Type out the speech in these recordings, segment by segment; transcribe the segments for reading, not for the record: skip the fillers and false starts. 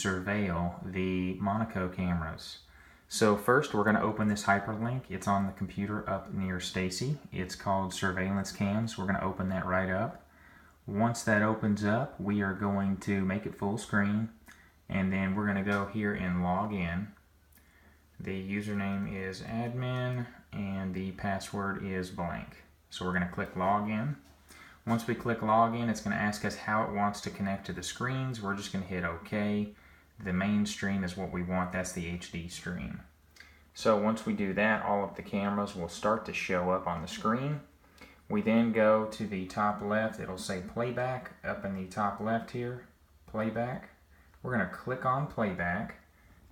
surveil the Monaco cameras. So first we're going to open this hyperlink. It's on the computer up near Stacy. It's called Surveillance Cams. We're going to open that right up. Once that opens up, we are going to make it full screen, and then we're going to go here and log in. The username is admin and the password is blank. So we're going to click login. Once we click login, it's going to ask us how it wants to connect to the screens. We're just going to hit OK. The main stream is what we want. That's the HD stream. So once we do that, all of the cameras will start to show up on the screen. We then go to the top left. It'll say playback up in the top left here. Playback. We're going to click on playback.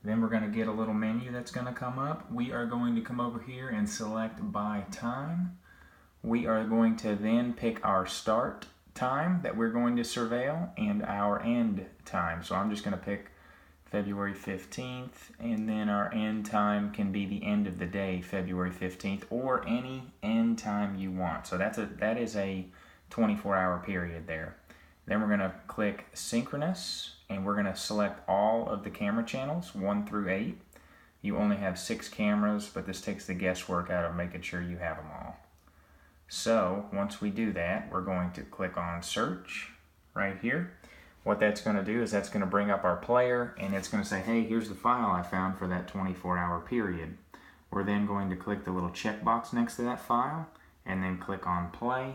Then we're going to get a little menu that's going to come up. We are going to come over here and select by time. We are going to then pick our start time that we're going to surveil and our end time. So I'm just going to pick February 15th, and then our end time can be the end of the day, February 15th, or any end time you want. So that is a 24-hour period there. Then we're going to click synchronous, and we're going to select all of the camera channels, 1 through 8. You only have 6 cameras, but this takes the guesswork out of making sure you have them all. So once we do that, we're going to click on search right here. What that's going to do is that's going to bring up our player, and it's going to say, hey, here's the file I found for that 24-hour period. We're then going to click the little checkbox next to that file and then click on play.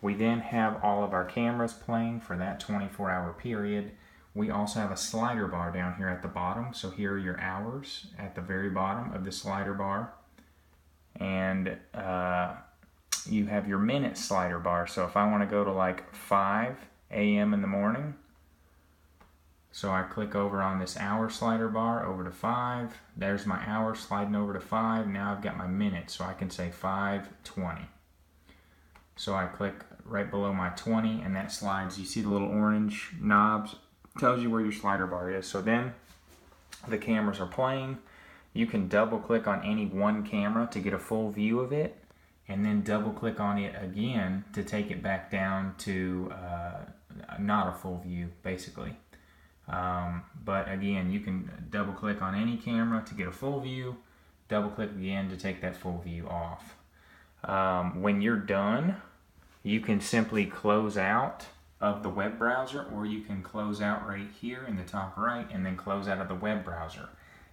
We then have all of our cameras playing for that 24-hour period. We also have a slider bar down here at the bottom. So here are your hours at the very bottom of the slider bar. And you have your minute slider bar. So if I want to go to like 5 a.m. in the morning, so I click over on this hour slider bar over to 5. There's my hour sliding over to 5. Now I've got my minutes, so I can say 5:20. So I click right below my 20, and that slides. You see the little orange knobs? Tells you where your slider bar is. So then the cameras are playing. You can double click on any one camera to get a full view of it, and then double click on it again to take it back down to not a full view, basically. But again, you can double click on any camera to get a full view, double click again to take that full view off. When you're done, you can simply close out of the web browser, or you can close out right here in the top right and then close out of the web browser.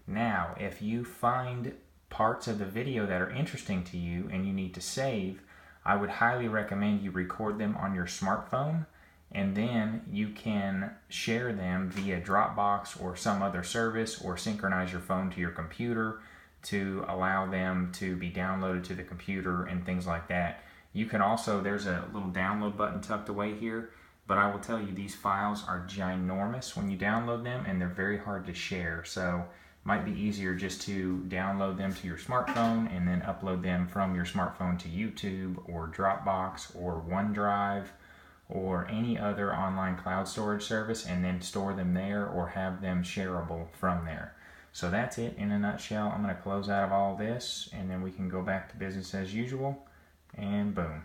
Now, if you find parts of the video that are interesting to you and you need to save, I would highly recommend you record them on your smartphone, and then you can share them via Dropbox or some other service, or synchronize your phone to your computer to allow them to be downloaded to the computer and things like that. You can also, there's a little download button tucked away here, but I will tell you these files are ginormous when you download them, and they're very hard to share. So it might be easier just to download them to your smartphone and then upload them from your smartphone to YouTube or Dropbox or OneDrive or any other online cloud storage service, and then store them there or have them shareable from there. So that's it in a nutshell. I'm going to close out of all this, and then we can go back to business as usual, and boom.